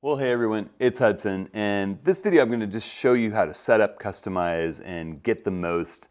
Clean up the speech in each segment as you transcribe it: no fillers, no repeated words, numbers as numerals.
Well, hey everyone, it's Hudson, and this video I'm going to just show you how to set up, customize, and get the most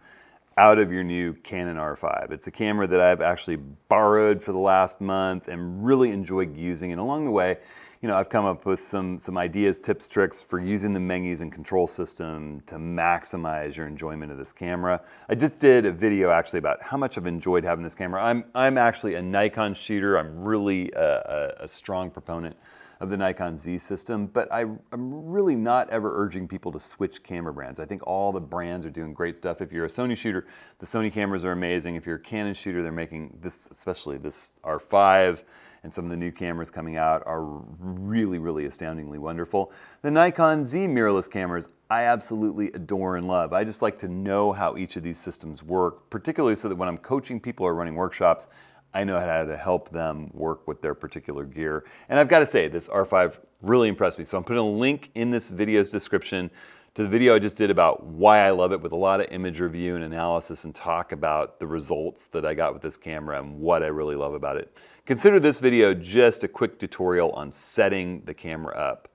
out of your new Canon R5. It's a camera that I've actually borrowed for the last month and really enjoyed using, and along the way, I've come up with some ideas, tips, tricks for using the menus and control system to maximize your enjoyment of this camera. I just did a video actually about how much I've enjoyed having this camera. I'm actually a Nikon shooter. I'm really a strong proponent of the Nikon Z system, but I'm really not ever urging people to switch camera brands. I think all the brands are doing great stuff. If you're a Sony shooter, the Sony cameras are amazing. If you're a Canon shooter, they're making this, especially this R5 and some of the new cameras coming out are really, really astoundingly wonderful. The Nikon Z mirrorless cameras, I absolutely adore and love. I just like to know how each of these systems work, particularly so that when I'm coaching people or running workshops, I know how to help them work with their particular gear. And I've got to say, this R5 really impressed me. So I'm putting a link in this video's description to the video I just did about why I love it, with a lot of image review and analysis, and talk about the results that I got with this camera and what I really love about it. Consider this video just a quick tutorial on setting the camera up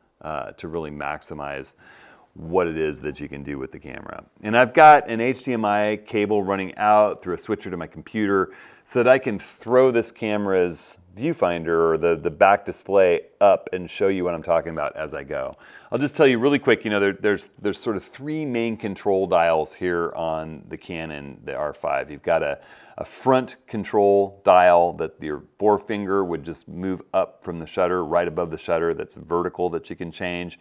to really maximize what it is that you can do with the camera. And I've got an HDMI cable running out through a switcher to my computer so that I can throw this camera's viewfinder or the back display up and show you what I'm talking about as I go. I'll just tell you really quick, there's sort of three main control dials here on the Canon, the R5. You've got a front control dial that your forefinger would just move up from the shutter, right above the shutter, that's vertical, that you can change.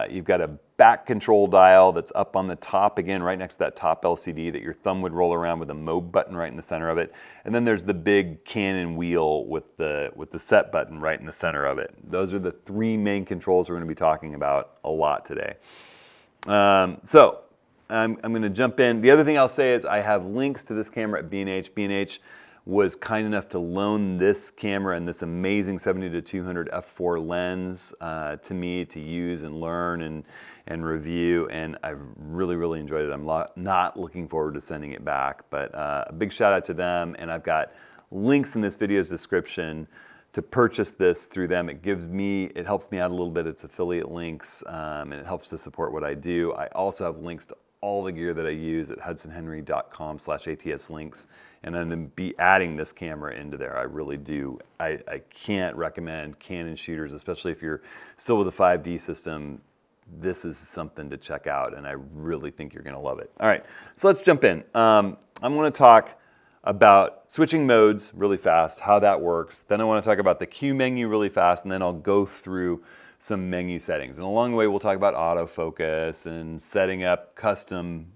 You've got a back control dial that's up on the top, again, right next to that top LCD that your thumb would roll around with a mode button right in the center of it. And then there's the big Canon wheel with the set button right in the center of it. Those are the three main controls we're going to be talking about a lot today. So I'm going to jump in. The other thing I'll say is I have links to this camera at B&H. B&H was kind enough to loan this camera and this amazing 70-200 f4 lens to me to use and learn and review, and I've really, really enjoyed it. I'm not looking forward to sending it back, but a big shout out to them, and I've got links in this video's description to purchase this through them. It helps me out a little bit. It's affiliate links, and it helps to support what I do. I also have links to all the gear that I use at hudsonhenry.com/ATS-links, and I'm going to be adding this camera into there. I really do. I can't recommend Canon shooters, especially if you're still with a 5D system. This is something to check out, and I really think you're going to love it. All right, so let's jump in. I'm going to talk about switching modes really fast, how that works. Then I want to talk about the Q menu really fast, and then I'll go through some menu settings. And along the way, we'll talk about autofocus and setting up custom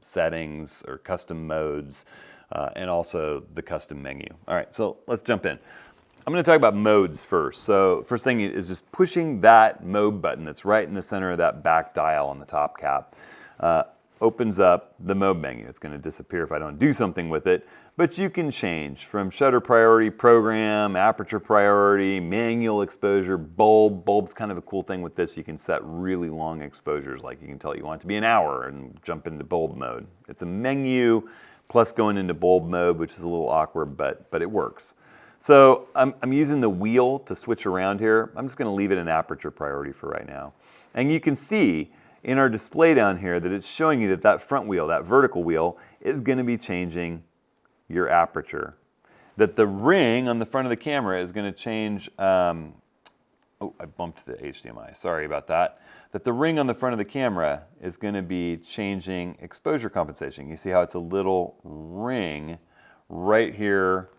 settings or custom modes, and also the custom menu. All right, so let's jump in. I'm going to talk about modes first. So first thing is just pushing that mode button that's right in the center of that back dial on the top cap. Opens up the mode menu. It's going to disappear if I don't do something with it, but you can change from shutter priority, program, aperture priority, manual exposure, bulb. Bulb's kind of a cool thing with this. You can set really long exposures, like you can tell you want it to be an hour and jump into bulb mode. It's a menu plus going into bulb mode, which is a little awkward, but it works. So I'm using the wheel to switch around here. I'm just going to leave it in aperture priority for right now. And you can see in our display down here that it's showing you that front wheel, that vertical wheel, is going to be changing your aperture. That the ring on the front of the camera is going to change, oh, I bumped the HDMI, sorry about that. That the ring on the front of the camera is going to be changing exposure compensation. You see how it's a little ring right here,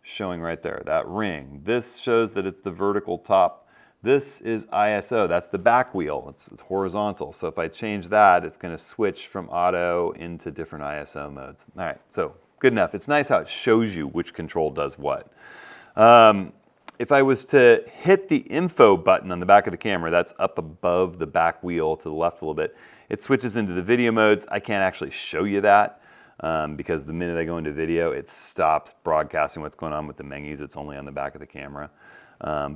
showing right there, that ring. This shows that it's the vertical top. This is ISO, that's the back wheel, it's horizontal. So if I change that, it's going to switch from auto into different ISO modes. All right, so good enough. It's nice how it shows you which control does what. If I was to hit the info button on the back of the camera, that's up above the back wheel to the left a little bit, it switches into the video modes. I can't actually show you that because the minute I go into video, it stops broadcasting what's going on with the menus. It's only on the back of the camera.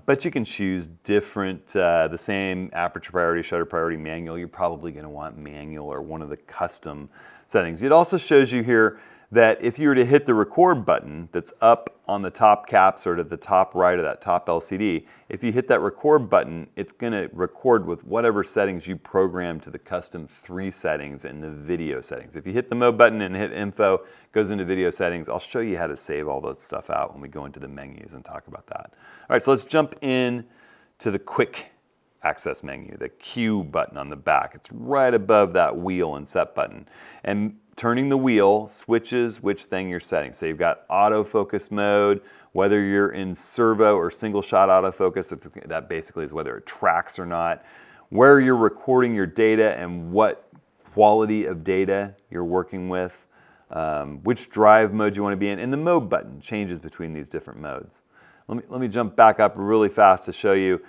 But you can choose different, the same aperture priority, shutter priority, manual. You're probably going to want manual or one of the custom settings. It also shows you here that if you were to hit the record button that's up on the top cap, sort of the top right of that top LCD, if you hit that record button, it's going to record with whatever settings you program to the custom 3 settings in the video settings. If you hit the mode button and hit info, it goes into video settings. I'll show you how to save all that stuff out when we go into the menus and talk about that. All right, so let's jump in to the quick access menu, the Q button on the back. It's right above that wheel and set button. And turning the wheel switches which thing you're setting. So you've got autofocus mode, whether you're in servo or single shot autofocus, that basically is whether it tracks or not, where you're recording your data and what quality of data you're working with, which drive mode you want to be in, and the mode button changes between these different modes. Let me jump back up really fast to show you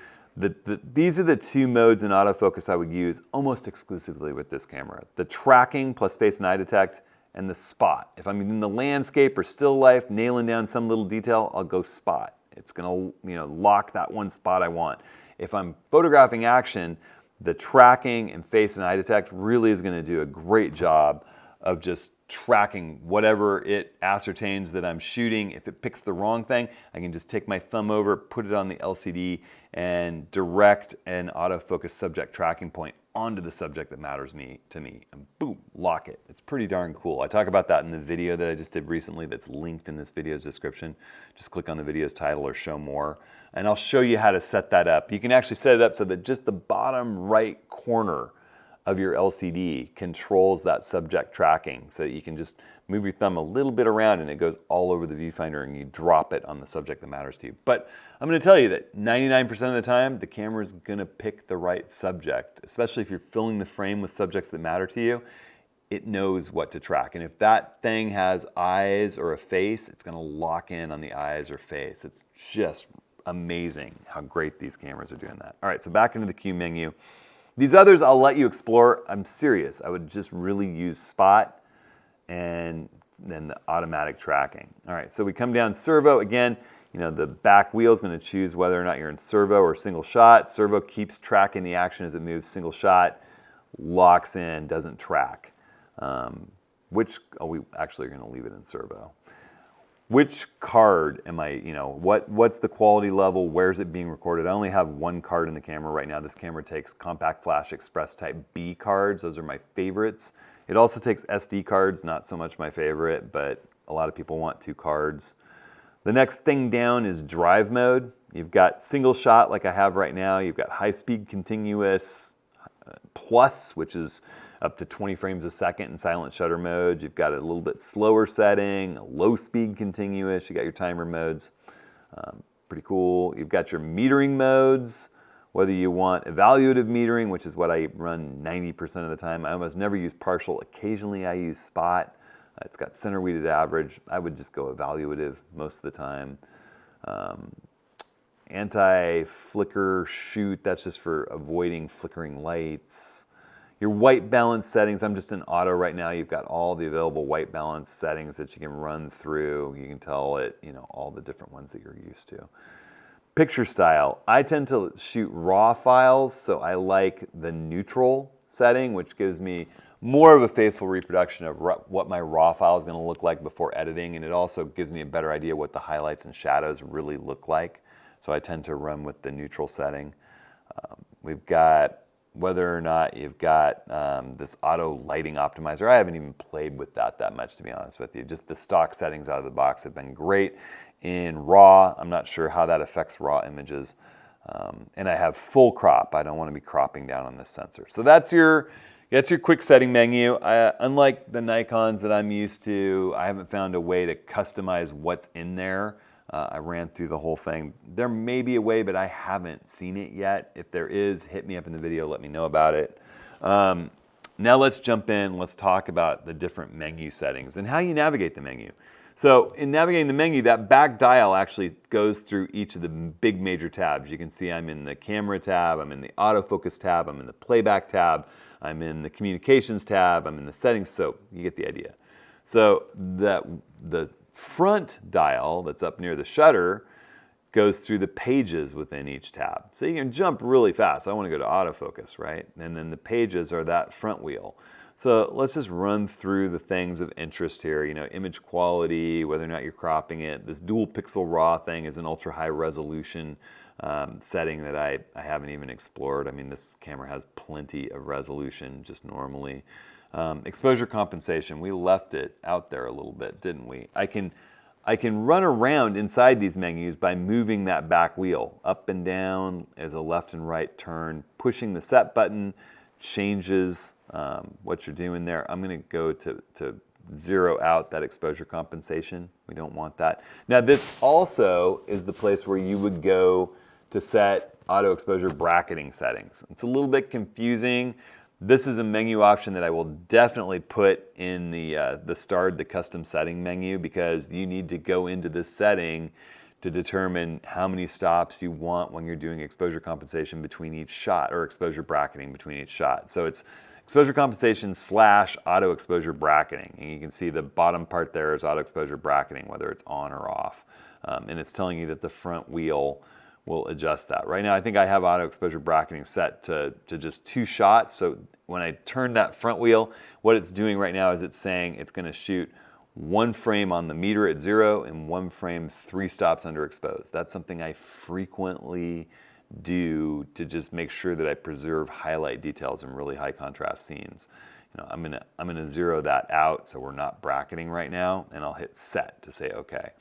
these are the 2 modes in autofocus I would use almost exclusively with this camera. The tracking plus face and eye detect, and the spot. If I'm in the landscape or still life, nailing down some little detail, I'll go spot. It's gonna lock that one spot I want. If I'm photographing action, the tracking and face and eye detect really is gonna do a great job of just tracking whatever it ascertains that I'm shooting. If it picks the wrong thing, I can just take my thumb over, put it on the LCD, and direct an autofocus subject tracking point onto the subject that matters to me, and boom, lock it. It's pretty darn cool. I talk about that in the video that I just did recently that's linked in this video's description. Just click on the video's title or show more, and I'll show you how to set that up. You can actually set it up so that just the bottom right corner of your LCD controls that subject tracking, so that you can just move your thumb a little bit around and it goes all over the viewfinder and you drop it on the subject that matters to you. But I'm going to tell you that 99% of the time the camera is going to pick the right subject, especially if you're filling the frame with subjects that matter to you. It knows what to track, and if that thing has eyes or a face, it's going to lock in on the eyes or face. It's just amazing how great these cameras are doing that. All right, so back into the Q menu. These others I'll let you explore. I'm serious. I would just really use spot and then the automatic tracking. All right, so we come down servo. Again, the back wheel is going to choose whether or not you're in servo or single shot. Servo keeps tracking the action as it moves. Single shot locks in, doesn't track. We actually are going to leave it in servo. Which card am I, what's the quality level? Where's it being recorded? I only have 1 card in the camera right now. This camera takes compact flash express type B cards. Those are my favorites. It also takes SD cards, not so much my favorite, but a lot of people want 2 cards. The next thing down is drive mode. You've got single shot like I have right now. You've got high speed continuous plus, which is up to 20 frames a second in silent shutter mode. You've got a little bit slower setting, a low speed continuous. You got your timer modes. Pretty cool. You've got your metering modes, whether you want evaluative metering, which is what I run 90% of the time. I almost never use partial. Occasionally I use spot. It's got center weighted average. I would just go evaluative most of the time. Anti-flicker shoot, that's just for avoiding flickering lights. Your white balance settings, I'm just in auto right now. You've got all the available white balance settings that you can run through. You can tell it, all the different ones that you're used to. Picture style, I tend to shoot RAW files, so I like the neutral setting, which gives me more of a faithful reproduction of what my RAW file is going to look like before editing, and it also gives me a better idea what the highlights and shadows really look like. So I tend to run with the neutral setting. We've got whether or not you've got this auto lighting optimizer. I haven't even played with that much, to be honest with you. Just the stock settings out of the box have been great. In RAW, I'm not sure how that affects RAW images. And I have full crop. I don't want to be cropping down on this sensor. So that's your quick setting menu. Unlike the Nikons that I'm used to, I haven't found a way to customize what's in there. I ran through the whole thing. There may be a way, but I haven't seen it yet. If there is, hit me up in the video, let me know about it. Now let's jump in, let's talk about the different menu settings and how you navigate the menu. So in navigating the menu, that back dial actually goes through each of the big major tabs. You can see I'm in the camera tab, I'm in the autofocus tab, I'm in the playback tab, I'm in the communications tab, I'm in the settings, so you get the idea. So the front dial that's up near the shutter goes through the pages within each tab. So you can jump really fast. I want to go to autofocus, right? And then the pages are that front wheel. So let's just run through the things of interest here. You know, image quality, whether or not you're cropping it. This dual pixel RAW thing is an ultra high resolution setting that I haven't even explored. I mean, this camera has plenty of resolution just normally. Exposure compensation, we left it out there a little bit, didn't we? I can run around inside these menus by moving that back wheel up and down as a left and right turn. Pushing the set button changes what you're doing there. I'm going to go to zero out that exposure compensation. We don't want that. Now this also is the place where you would go to set auto exposure bracketing settings. It's a little bit confusing. This is a menu option that I will definitely put in the starred, the custom setting menu, because you need to go into this setting to determine how many stops you want when you're doing exposure compensation between each shot, or exposure bracketing between each shot. So it's exposure compensation / auto exposure bracketing. And you can see the bottom part there is auto exposure bracketing, whether it's on or off. And it's telling you that the front wheel will adjust that. Right now, I think I have auto exposure bracketing set to just 2 shots. So when I turn that front wheel, what it's doing right now is it's saying it's going to shoot 1 frame on the meter at 0 and 1 frame 3 stops underexposed. That's something I frequently do to just make sure that I preserve highlight details in really high contrast scenes. You know, I'm gonna zero that out so we're not bracketing right now, and I'll hit set to say okay.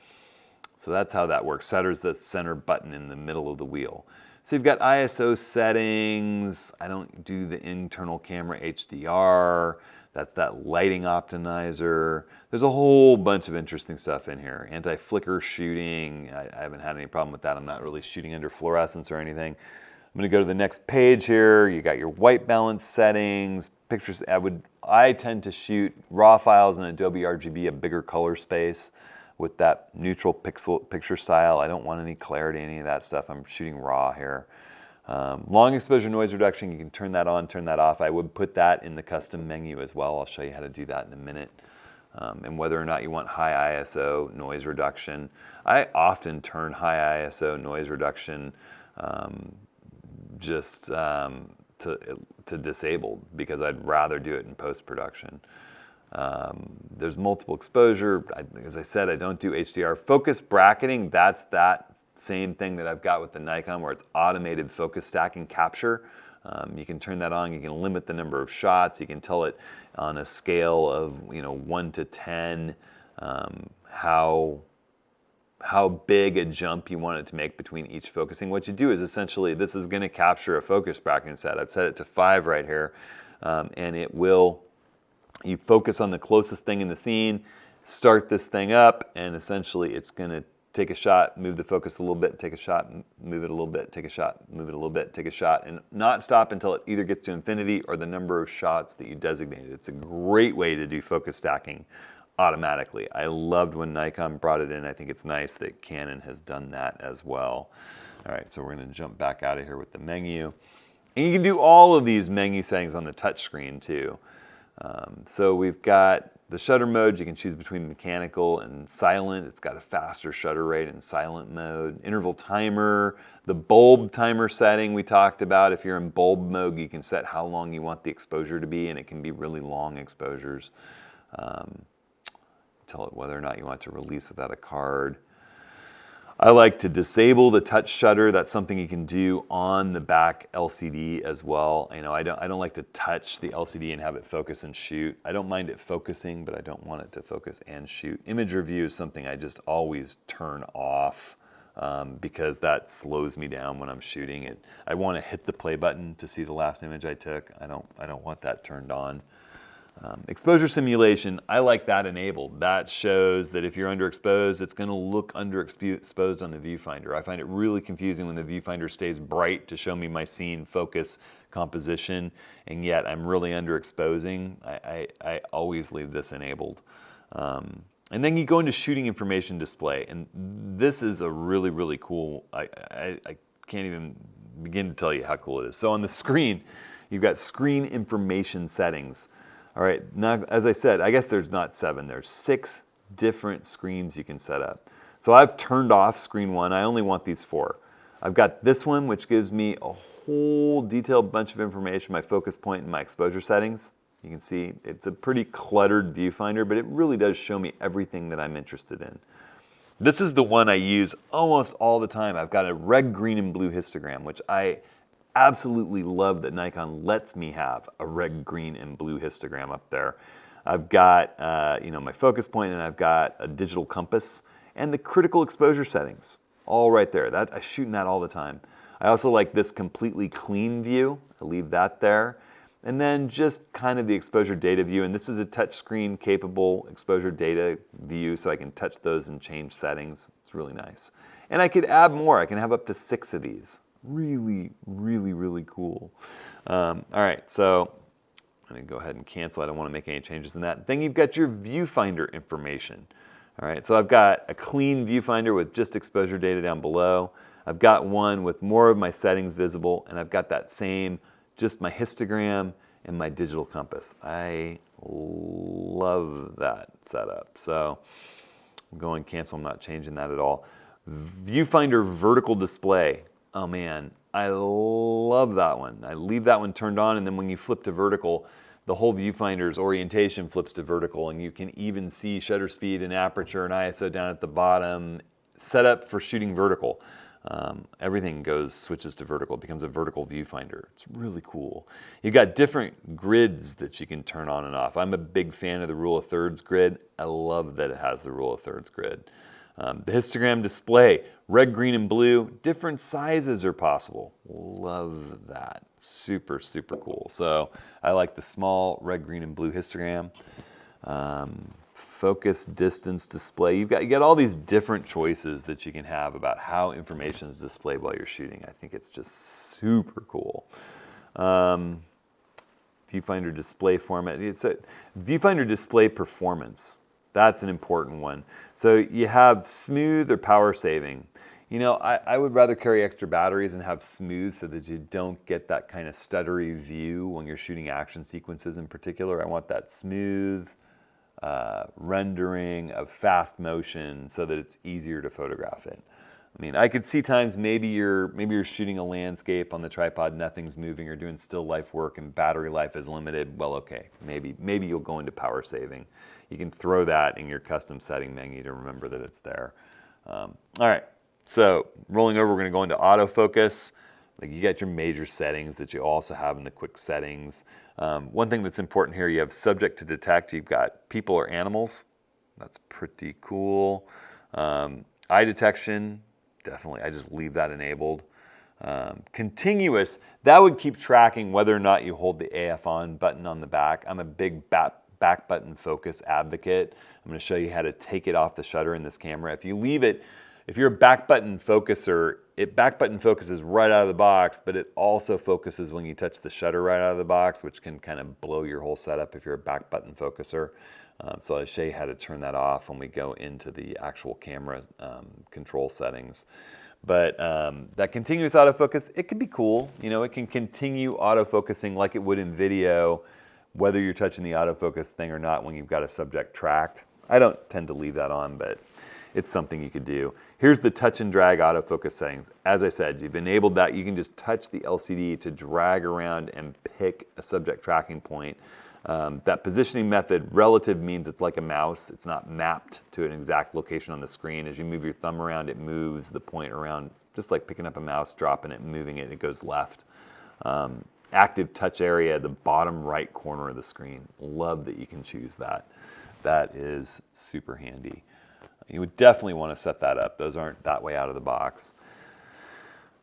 So that's how that works. Setter's the center button in the middle of the wheel. So you've got ISO settings. I don't do the internal camera HDR. That's that lighting optimizer. There's a whole bunch of interesting stuff in here. Anti-flicker shooting. I haven't had any problem with that. I'm not really shooting under fluorescence or anything. I'm going to go to the next page here. You got your white balance settings. Pictures. I tend to shoot RAW files in Adobe RGB, a bigger color space, with that neutral picture style. I don't want any clarity, any of that stuff. I'm shooting RAW here. Long exposure noise reduction, you can turn that on, turn that off. I would put that in the custom menu as well. I'll show you how to do that in a minute. And whether or not you want high ISO noise reduction. I often turn high ISO noise reduction to disabled, because I'd rather do it in post-production. There's multiple exposure. As I said, I don't do HDR. Focus bracketing, that's that same thing that I've got with the Nikon, where it's automated focus stacking capture. You can turn that on. You can limit the number of shots. You can tell it on a scale of 1 to 10 how big a jump you want it to make between each focusing. What you do is essentially, this is going to capture a focus bracketing set. I've set it to 5 right here, and it will. You focus on the closest thing in the scene, start this thing up, and essentially it's going to take a shot, move the focus a little bit, take a shot, move it a little bit, take a shot, move it a little bit, take a shot, and not stop until it either gets to infinity or the number of shots that you designated. It's a great way to do focus stacking automatically. I loved when Nikon brought it in. I think it's nice that Canon has done that as well. All right, so we're going to jump back out of here with the menu. And you can do all of these menu settings on the touch screen too. So we've got the shutter mode. You can choose between mechanical and silent. It's got a faster shutter rate in silent mode. Interval timer, the bulb timer setting we talked about. If you're in bulb mode, you can set how long you want the exposure to be, and it can be really long exposures. Tell it whether or not you want to release without a card. I like to disable the touch shutter. That's something you can do on the back LCD as well. I don't like to touch the LCD and have it focus and shoot. I don't mind it focusing, but I don't want it to focus and shoot. Image review is something I just always turn off because that slows me down when I'm shooting it. I want to hit the play button to see the last image I took. I don't want that turned on. Exposure simulation, I like that enabled. That shows that if you're underexposed, it's going to look underexposed on the viewfinder. I find it really confusing when the viewfinder stays bright to show me my scene focus composition, and yet I'm really underexposing. I always leave this enabled. And then you go into shooting information display, and this is a really, really cool, I can't even begin to tell you how cool it is. So on the screen, you've got screen information settings. All right, now, as I said, I guess there's not 7, there's 6 different screens you can set up. So I've turned off screen 1, I only want these 4. I've got this one, which gives me a whole detailed bunch of information, my focus point and my exposure settings. You can see it's a pretty cluttered viewfinder, but it really does show me everything that I'm interested in. This is the one I use almost all the time. I've got a red, green, and blue histogram, which I absolutely love that Nikon lets me have a red, green, and blue histogram up there. I've got my focus point, and I've got a digital compass and the critical exposure settings all right there. I shoot in that all the time. I also like this completely clean view. I leave that there. And then just kind of the exposure data view, and this is a touchscreen capable exposure data view, so I can touch those and change settings. It's really nice. And I could add more. I can have up to 6 of these. Really, really, really cool. All right, so I'm gonna go ahead and cancel. I don't wanna make any changes in that. Then you've got your viewfinder information. All right, so I've got a clean viewfinder with just exposure data down below. I've got one with more of my settings visible, and I've got that same just my histogram and my digital compass. I love that setup. So I'm going cancel, I'm not changing that at all. Viewfinder vertical display. Oh man, I love that one. I leave that one turned on, and then when you flip to vertical, the whole viewfinder's orientation flips to vertical, and you can even see shutter speed and aperture and ISO down at the bottom, set up for shooting vertical. Everything switches to vertical. It becomes a vertical viewfinder. It's really cool. You've got different grids that you can turn on and off. I'm a big fan of the rule of thirds grid. I love that it has the rule of thirds grid. The histogram display, red, green, and blue, different sizes are possible. Love that. Super, super cool. So I like the small red, green, and blue histogram. Focus, distance, display. You got all these different choices that you can have about how information is displayed while you're shooting. I think it's just super cool. Viewfinder display format. It's a viewfinder display performance. That's an important one. So you have smooth or power saving. You know, I would rather carry extra batteries and have smooth so that you don't get that kind of stuttery view when you're shooting action sequences in particular. I want that smooth rendering of fast motion so that it's easier to photograph it. I mean, I could see times maybe you're shooting a landscape on the tripod, nothing's moving, or doing still life work and battery life is limited. Well, okay, maybe you'll go into power saving. You can throw that in your custom setting menu to remember that it's there. All right, so rolling over, we're going to go into autofocus. Like, you got your major settings that you also have in the quick settings. One thing that's important here, you have subject to detect. You've got people or animals. That's pretty cool. Eye detection, definitely. I just leave that enabled. Continuous, that would keep tracking whether or not you hold the AF on button on the back. I'm a big back button focus advocate. I'm going to show you how to take it off the shutter in this camera. If you leave it, if you're a back button focuser, it back button focuses right out of the box, but it also focuses when you touch the shutter right out of the box, which can kind of blow your whole setup if you're a back button focuser. So I'll show you how to turn that off when we go into the actual camera control settings. But that continuous autofocus, it can be cool. You know, it can continue autofocusing like it would in video, whether you're touching the autofocus thing or not when you've got a subject tracked. I don't tend to leave that on, but it's something you could do. Here's the touch and drag autofocus settings. As I said, you've enabled that. You can just touch the LCD to drag around and pick a subject tracking point. That positioning method, relative, means it's like a mouse. It's not mapped to an exact location on the screen. As you move your thumb around, it moves the point around, just like picking up a mouse, dropping it, moving it, it goes left. Active touch area, the bottom right corner of the screen. Love that you can choose that. That is super handy. You would definitely want to set that up. Those aren't that way out of the box.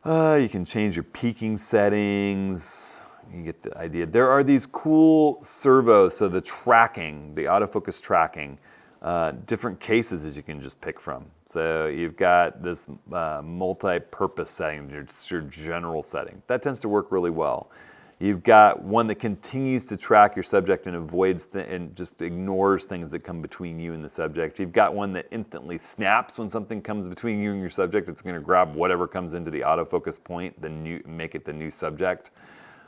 You can change your peaking settings. You get the idea. There are these cool servos, so the tracking, the autofocus tracking, different cases that you can just pick from. So you've got this multi-purpose setting, your general setting. That tends to work really well. You've got one that continues to track your subject and avoids and just ignores things that come between you and the subject. You've got one that instantly snaps when something comes between you and your subject. It's going to grab whatever comes into the autofocus point, make it the new subject.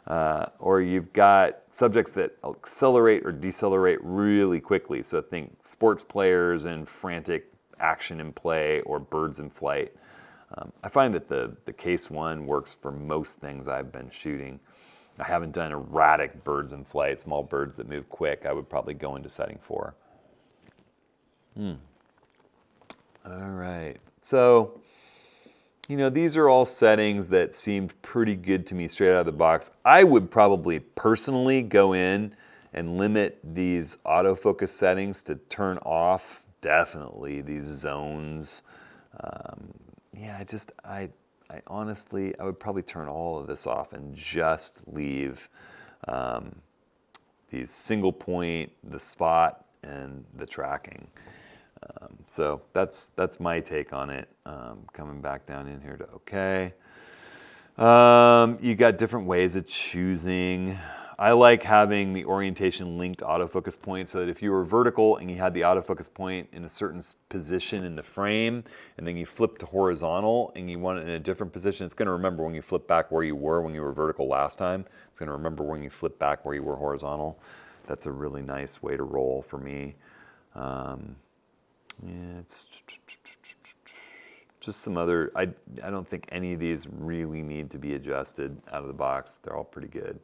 Or you've got subjects that accelerate or decelerate really quickly. So think sports players and frantic action in play, or birds in flight. I find that the case one works for most things I've been shooting. I haven't done erratic birds in flight, small birds that move quick. I would probably go into setting 4. All right, so, you know, these are all settings that seemed pretty good to me straight out of the box. I would probably personally go in and limit these autofocus settings to turn off, definitely, these zones. Yeah, I honestly, I would probably turn all of this off and just leave these single point, the spot, and the tracking. So that's my take on it. Coming back down in here to OK. You got different ways of choosing. I like having the orientation linked autofocus point so that if you were vertical and you had the autofocus point in a certain position in the frame, and then you flip to horizontal and you want it in a different position, it's going to remember when you flip back where you were when you were vertical last time. It's going to remember when you flip back where you were horizontal. That's a really nice way to roll for me. Yeah, it's just some other, I don't think any of these really need to be adjusted out of the box. They're all pretty good.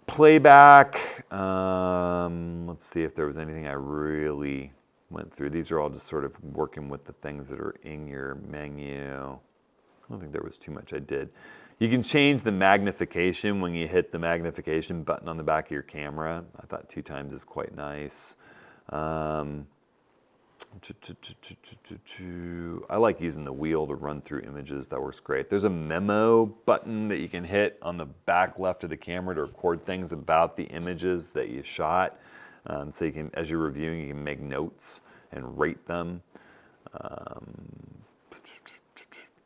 Playback, let's see if there was anything I really went through. These are all just sort of working with the things that are in your menu. I don't think there was too much I did. You can change the magnification when you hit the magnification button on the back of your camera. I thought 2 times is quite nice. I like using the wheel to run through images. That works great. There's a memo button that you can hit on the back left of the camera to record things about the images that you shot. So you can, as you're reviewing, you can make notes and rate them.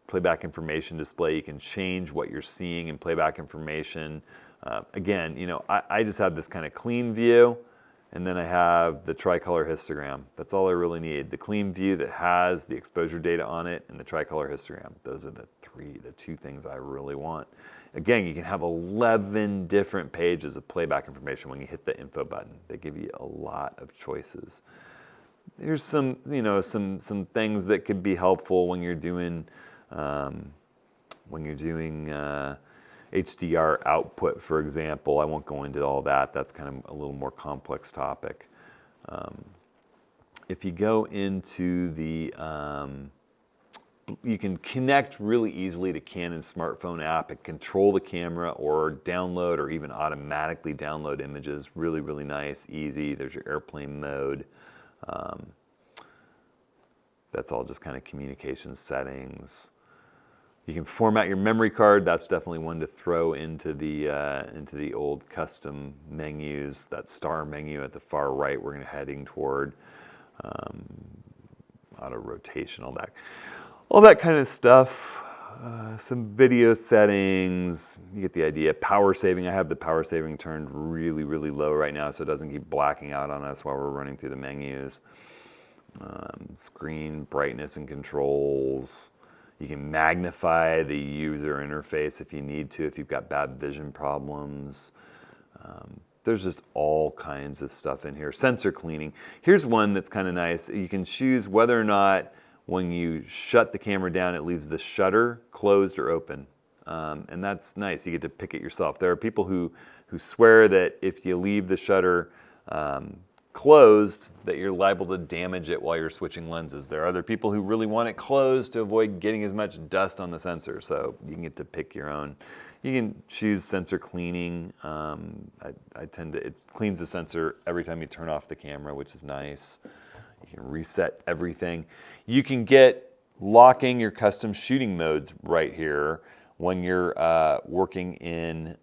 Playback information display, you can change what you're seeing in playback information. Again, you know, I just have this kind of clean view. And then I have the tricolor histogram. That's all I really need. The clean view that has the exposure data on it and the tricolor histogram. Those are the 2 things I really want. Again, you can have 11 different pages of playback information when you hit the info button. They give you a lot of choices. Here's some, you know, some things that could be helpful when you're doing HDR output, for example. I won't go into all that. That's kind of a little more complex topic. If you go into the, you can connect really easily to Canon's smartphone app and control the camera or download or even automatically download images. Really, really nice, easy. There's your airplane mode. That's all just kind of communication settings. You can format your memory card. That's definitely one to throw into the old custom menus. That star menu at the far right, we're heading toward auto rotation, all that kind of stuff. Some video settings. You get the idea. Power saving. I have the power saving turned really, really low right now, so it doesn't keep blacking out on us while we're running through the menus. Screen brightness and controls. You can magnify the user interface if you need to, if you've got bad vision problems. There's just all kinds of stuff in here. Sensor cleaning. Here's one that's kind of nice. You can choose whether or not when you shut the camera down, it leaves the shutter closed or open. And that's nice. You get to pick it yourself. There are people who swear that if you leave the shutter closed, that you're liable to damage it while you're switching lenses. There are other people who really want it closed to avoid getting as much dust on the sensor, so you can get to pick your own. You can choose sensor cleaning. It cleans the sensor every time you turn off the camera, which is nice. You can reset everything. You can get locking your custom shooting modes right here when you're working in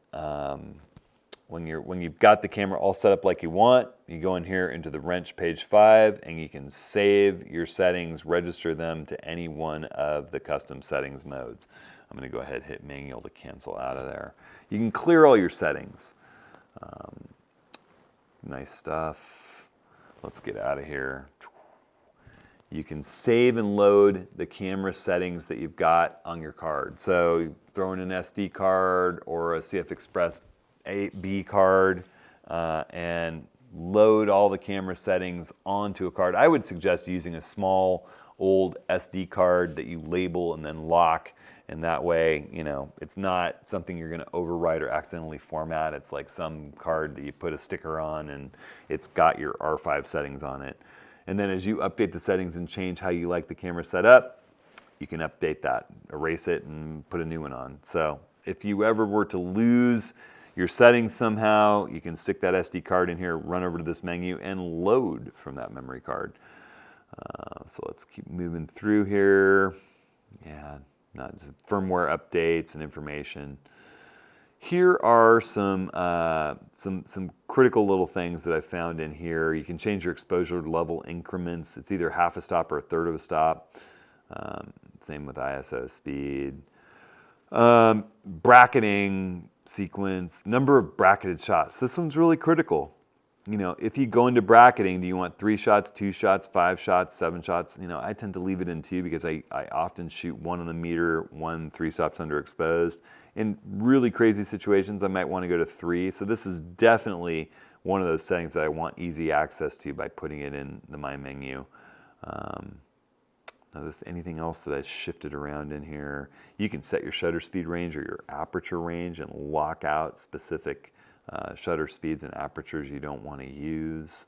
when you've got the camera all set up like you want. You go in here into the wrench page 5 and you can save your settings, register them to any one of the custom settings modes. I'm going to go ahead and hit manual to cancel out of there. You can clear all your settings. Nice stuff. Let's get out of here. You can save and load the camera settings that you've got on your card. So you throw in an SD card or a CF Express 8B card and load all the camera settings onto a card. I would suggest using a small old SD card that you label and then lock, And that way, you know, it's not something you're going to overwrite or accidentally format. It's like some card that you put a sticker on and it's got your R5 settings on it. And then as you update the settings and change how you like the camera set up, you can update that, erase it, and put a new one on. So if you ever were to lose your settings somehow, you can stick that SD card in here, run over to this menu, and load from that memory card. So let's keep moving through here. Yeah, not just firmware updates and information. Here are some critical little things that I found in here. You can change your exposure level increments. It's either half a stop or a third of a stop. Same with ISO speed. Bracketing sequence, number of bracketed shots. This one's really critical. You know, if you go into bracketing, do you want 3 shots, 2 shots, 5 shots, 7 shots? You know, I tend to leave it in 2 because I often shoot 1 on the meter, 1 3 stops underexposed. In really crazy situations, I might want to go to 3. So this is definitely one of those settings that I want easy access to by putting it in the My menu. Anything else that I shifted around in here? You can set your shutter speed range or your aperture range and lock out specific shutter speeds and apertures you don't want to use.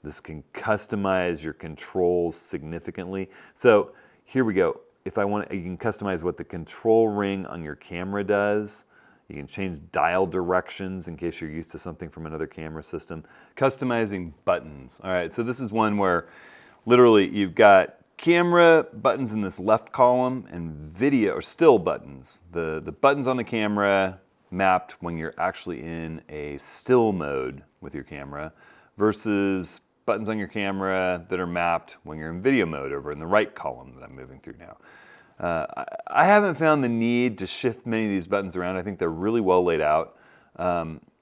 This can customize your controls significantly. So here we go. If I want, you can customize what the control ring on your camera does. You can change dial directions in case you're used to something from another camera system. Customizing buttons. All right, so this is one where literally you've got camera buttons in this left column and video or still buttons. The buttons on the camera mapped when you're actually in a still mode with your camera versus buttons on your camera that are mapped when you're in video mode over in the right column that I'm moving through now. I haven't found the need to shift many of these buttons around. I think they're really well laid out.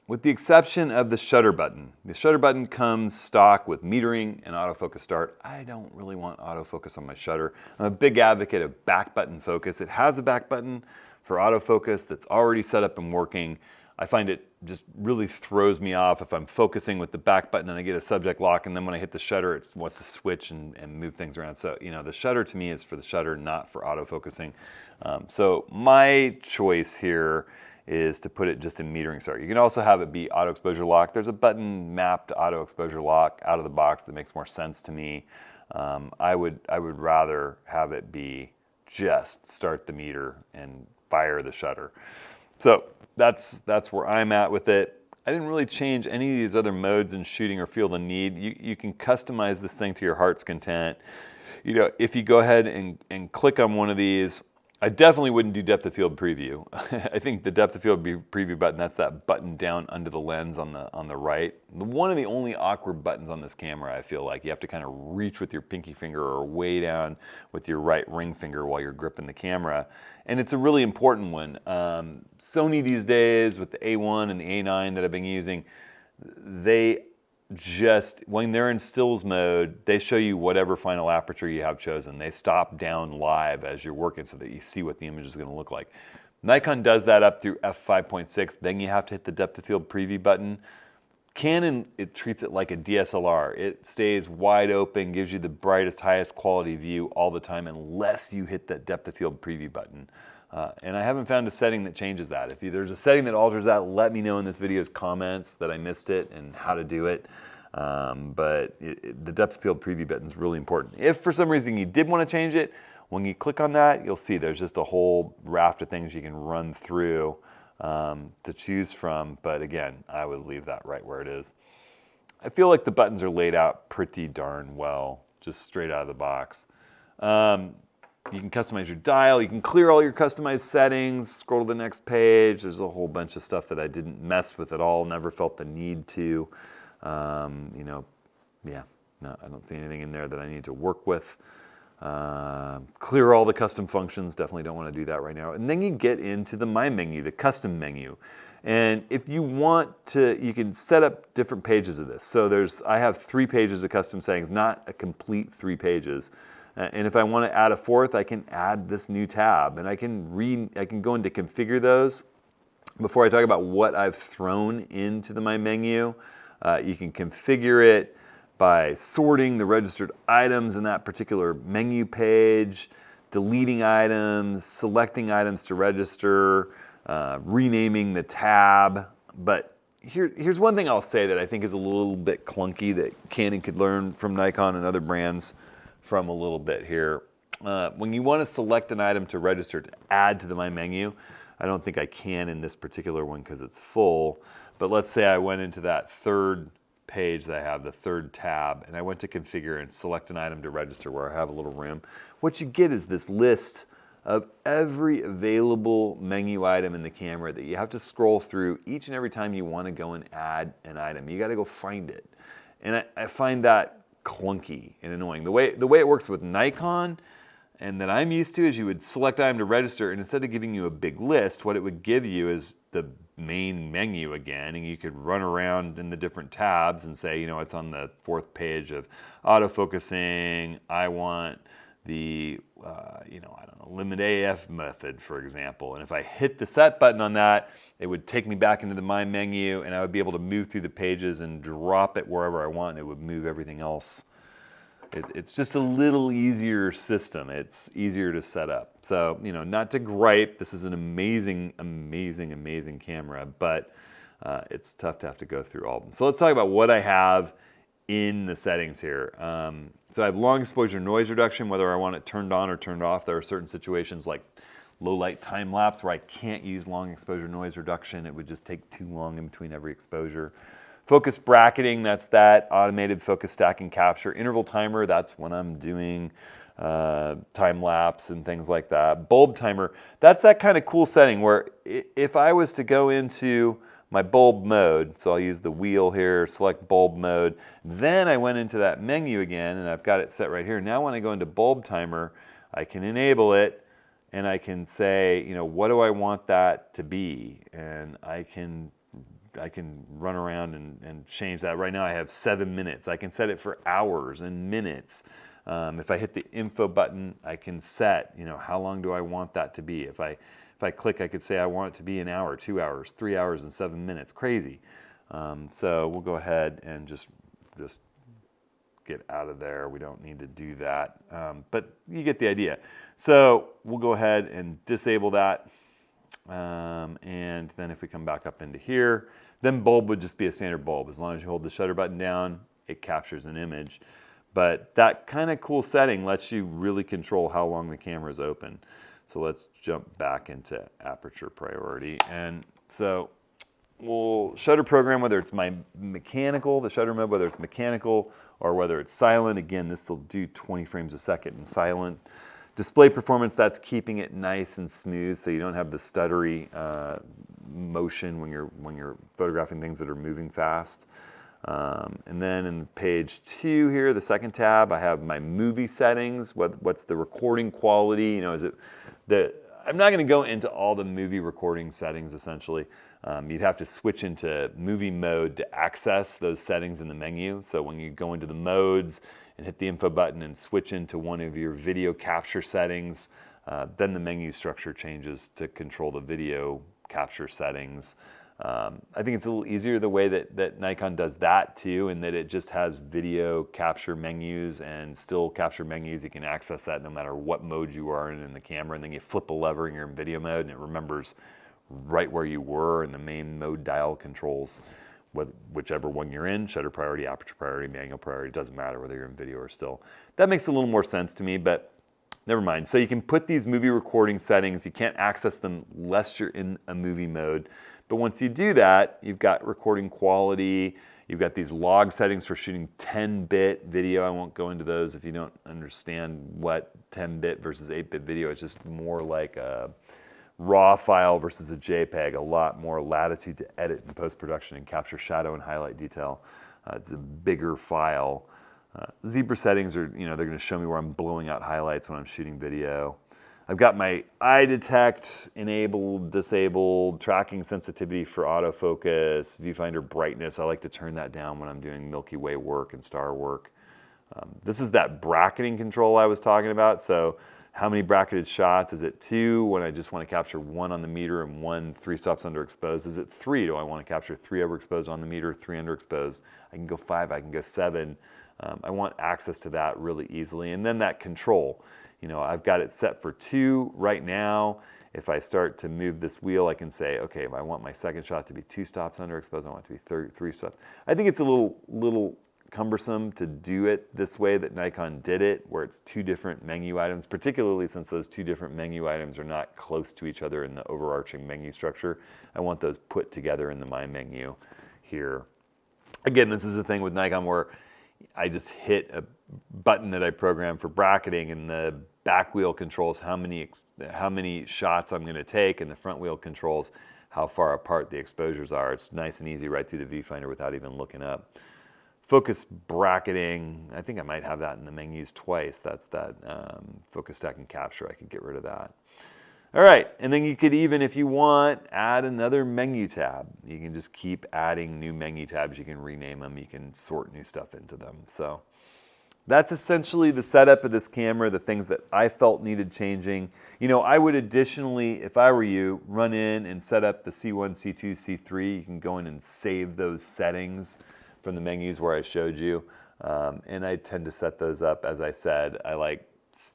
With the exception of the shutter button. The shutter button comes stock with metering and autofocus start. I don't really want autofocus on my shutter. I'm a big advocate of back button focus. It has a back button for autofocus that's already set up and working. I find it just really throws me off if I'm focusing with the back button and I get a subject lock, and then when I hit the shutter, it wants to switch and move things around. So, you know, the shutter to me is for the shutter, not for autofocusing. So my choice here is to put it just in metering start. You can also have it be auto exposure lock. There's a button mapped to auto exposure lock out of the box that makes more sense to me. I would rather have it be just start the meter and fire the shutter. So that's where I'm at with it. I didn't really change any of these other modes in shooting or feel the need. You can customize this thing to your heart's content. You know, if you go ahead and click on one of these, I definitely wouldn't do depth of field preview. I think the depth of field preview button, that's that button down under the lens on the right. One of the only awkward buttons on this camera, I feel like. You have to kind of reach with your pinky finger or way down with your right ring finger while you're gripping the camera. And it's a really important one. Sony these days with the A1 and the A9 that I've been using, they just, when they're in stills mode, they show you whatever final aperture you have chosen. They stop down live as you're working so that you see what the image is going to look like. Nikon does that up through f5.6. Then you have to hit the depth of field preview button. Canon, it treats it like a DSLR. It stays wide open, gives you the brightest, highest quality view all the time unless you hit that depth of field preview button. And I haven't found a setting that changes that. If there's a setting that alters that, let me know in this video's comments that I missed it and how to do it. But the depth of field preview button is really important. If for some reason you did want to change it, when you click on that, you'll see there's just a whole raft of things you can run through to choose from. But again, I would leave that right where it is. I feel like the buttons are laid out pretty darn well, just straight out of the box. You can customize your dial. You can clear all your customized settings, scroll to the next page. There's a whole bunch of stuff that I didn't mess with at all, never felt the need to. You know, yeah, no, I don't see anything in there that I need to work with. Clear all the custom functions, definitely don't want to do that right now. And then you get into the My menu, the custom menu. And if you want to, you can set up different pages of this. So I have 3 pages of custom settings, not a complete 3 pages. And if I want to add a 4th, I can add this new tab, and I can go into configure those. Before I talk about what I've thrown into the My menu, you can configure it by sorting the registered items in that particular menu page, deleting items, selecting items to register, renaming the tab. But here's one thing I'll say that I think is a little bit clunky that Canon could learn from Nikon and other brands from a little bit here. When you want to select an item to register to add to the My Menu, I don't think I can in this particular one because it's full, but let's say I went into that third page that I have, the third tab, and I went to configure and select an item to register where I have a little room. What you get is this list of every available menu item in the camera that you have to scroll through each and every time you want to go and add an item. You got to go find it. And I find that clunky and annoying. The way it works with Nikon and that I'm used to is you would select item to register, and instead of giving you a big list, what it would give you is the main menu again, and you could run around in the different tabs and say, you know, it's on the fourth page of autofocusing. I want the, you know, I don't know, limit AF method, for example. And if I hit the set button on that, it would take me back into the My Menu, and I would be able to move through the pages and drop it wherever I want, and it would move everything else. It's just a little easier system. It's easier to set up. So, you know, not to gripe, this is an amazing, amazing, amazing camera, but it's tough to have to go through all of them. So let's talk about what I have in the settings here. So I have long exposure noise reduction, whether I want it turned on or turned off. There are certain situations like low light time lapse where I can't use long exposure noise reduction. It would just take too long in between every exposure. Focus bracketing, that's that automated focus stack and capture. Interval timer, that's when I'm doing time lapse and things like that. Bulb timer, that's that kind of cool setting where if I was to go into my bulb mode, so I'll use the wheel here, select bulb mode, then I went into that menu again and I've got it set right here. Now when I go into bulb timer, I can enable it and I can say, you know, what do I want that to be? And I can run around and change that. Right now I have 7 minutes. I can set it for hours and minutes. If I hit the info button, I can set, you know, how long do I want that to be? If I click, I could say I want it to be an hour, 2 hours, 3 hours and 7 minutes. Crazy. So we'll go ahead and just get out of there. We don't need to do that. But you get the idea. So we'll go ahead and disable that. And then if we come back up into here, then bulb would just be a standard bulb. As long as you hold the shutter button down, it captures an image. But that kind of cool setting lets you really control how long the camera is open. So let's jump back into aperture priority. And so we'll shutter program, whether it's my mechanical, the shutter mode, whether it's mechanical or whether it's silent. Again, this will do 20 frames a second in silent. Display performance, that's keeping it nice and smooth so you don't have the stuttery motion when you're photographing things that are moving fast. And then in page 2 here, the second tab, I have my movie settings. What's the recording quality? You know, I'm not going to go into all the movie recording settings essentially. You'd have to switch into movie mode to access those settings in the menu. So when you go into the modes and hit the info button and switch into one of your video capture settings, then the menu structure changes to control the video capture settings. I think it's a little easier the way that Nikon does that too, in that it just has video capture menus and still capture menus. You can access that no matter what mode you are in the camera, and then you flip a lever and you're in video mode and it remembers right where you were in the main mode dial controls. Whichever one you're in, shutter priority, aperture priority, manual priority, doesn't matter whether you're in video or still. That makes a little more sense to me, but never mind. So you can put these movie recording settings, you can't access them unless you're in a movie mode. But once you do that, you've got recording quality, you've got these log settings for shooting 10-bit video. I won't go into those if you don't understand what 10-bit versus 8-bit video. It's just more like a RAW file versus a JPEG, a lot more latitude to edit in post-production and capture shadow and highlight detail. It's a bigger file. Zebra settings are, you know, they're going to show me where I'm blowing out highlights when I'm shooting video. I've got my eye detect enabled, disabled, tracking sensitivity for autofocus, viewfinder brightness. I like to turn that down when I'm doing Milky Way work and star work. This is that bracketing control I was talking about. So how many bracketed shots? Is it 2 when I just want to capture 1 on the meter and 1 3 stops underexposed? Is it 3? Do I want to capture 3 overexposed on the meter, 3 underexposed? I can go 5, I can go 7. I want access to that really easily. And then that control, you know, I've got it set for 2 right now. If I start to move this wheel, I can say, okay, if I want my second shot to be 2 stops underexposed, I want it to be 3 stops. I think it's a little cumbersome to do it this way that Nikon did it, where it's 2 different menu items, particularly since those 2 different menu items are not close to each other in the overarching menu structure. I want those put together in the My Menu here. Again, this is the thing with Nikon where I just hit a button that I programmed for bracketing, and the back wheel controls how many shots I'm going to take, and the front wheel controls how far apart the exposures are. It's nice and easy right through the viewfinder without even looking up. Focus bracketing, I think I might have that in the menus twice. That's that focus stack and capture. I could get rid of that. All right, and then you could even, if you want, add another menu tab. You can just keep adding new menu tabs. You can rename them. You can sort new stuff into them. So that's essentially the setup of this camera, the things that I felt needed changing. You know, I would additionally, if I were you, run in and set up the C1, C2, C3. You can go in and save those settings from the menus where I showed you. And I tend to set those up, as I said, I like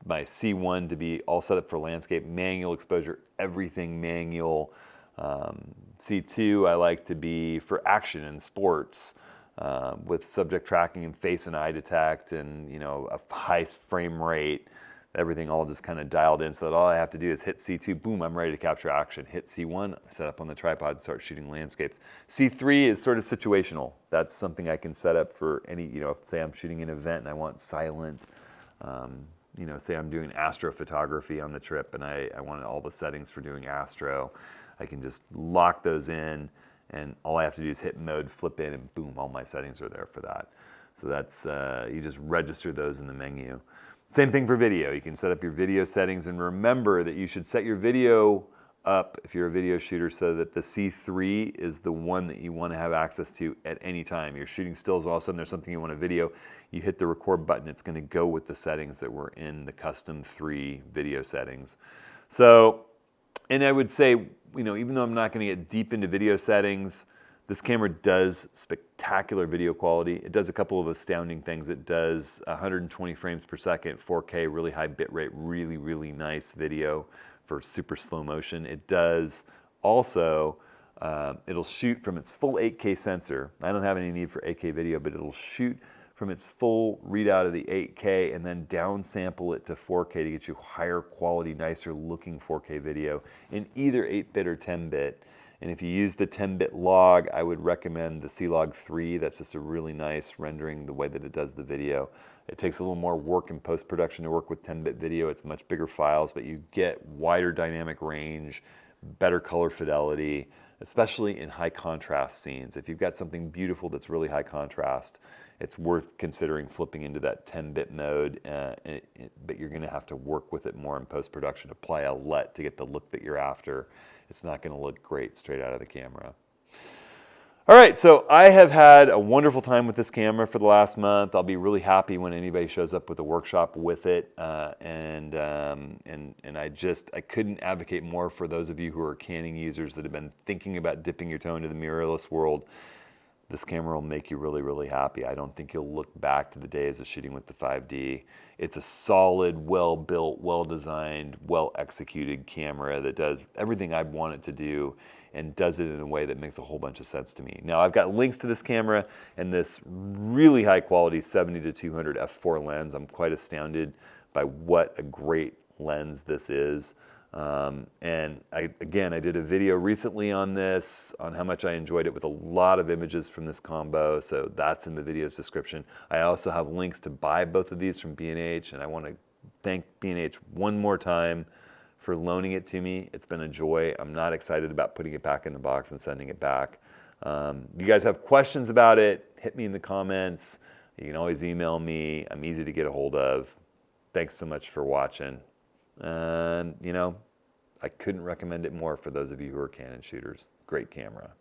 my C1 to be all set up for landscape, manual exposure, everything manual. C2 I like to be for action and sports, with subject tracking and face and eye detect, and you know, a high frame rate, everything all just kind of dialed in, so that all I have to do is hit C2, boom, I'm ready to capture action. Hit C1, set up on the tripod, start shooting landscapes. C3 is sort of situational. That's something I can set up for any, you know, if say I'm shooting an event and I want silent, you know, say I'm doing astrophotography on the trip and I want all the settings for doing astro, I can just lock those in, and all I have to do is hit mode, flip in, and boom, all my settings are there for that. So that's, you just register those in the menu. Same thing for video. You can set up your video settings, and remember that you should set your video up, if you're a video shooter, so that the C3 is the one that you want to have access to at any time. You're shooting stills, all of a sudden there's something you want to video, you hit the record button, it's going to go with the settings that were in the custom 3 video settings. So, and I would say, you know, even though I'm not going to get deep into video settings, this camera does spectacular video quality. It does a couple of astounding things. It does 120 frames per second, 4K, really high bitrate, really, really nice video for super slow motion. It does also, it'll shoot from its full 8K sensor. I don't have any need for 8K video, but it'll shoot from its full readout of the 8K and then downsample it to 4K to get you higher quality, nicer looking 4K video in either 8-bit or 10-bit. And if you use the 10-bit log, I would recommend the C-Log 3. That's just a really nice rendering the way that it does the video. It takes a little more work in post-production to work with 10-bit video. It's much bigger files, but you get wider dynamic range, better color fidelity, especially in high contrast scenes. If you've got something beautiful that's really high contrast, it's worth considering flipping into that 10-bit mode, but you're gonna have to work with it more in post-production, apply a LUT to get the look that you're after. It's not going to look great straight out of the camera. All right, so I have had a wonderful time with this camera for the last month. I'll be really happy when anybody shows up with a workshop with it, and I couldn't advocate more for those of you who are Canon users that have been thinking about dipping your toe into the mirrorless world. This camera will make you really, really happy. I don't think you'll look back to the days of shooting with the 5D. It's a solid, well-built, well-designed, well-executed camera that does everything I want it to do and does it in a way that makes a whole bunch of sense to me. Now, I've got links to this camera and this really high-quality 70-200 f4 lens. I'm quite astounded by what a great lens this is. And I did a video recently on this, on how much I enjoyed it, with a lot of images from this combo, so that's in the video's description. I also have links to buy both of these from B&H, and I want to thank B&H one more time for loaning it to me. It's been a joy. I'm not excited about putting it back in the box and sending it back. You guys have questions about it, hit me in the comments. You can always email me. I'm easy to get a hold of. Thanks so much for watching. You know, I couldn't recommend it more for those of you who are Canon shooters. Great camera.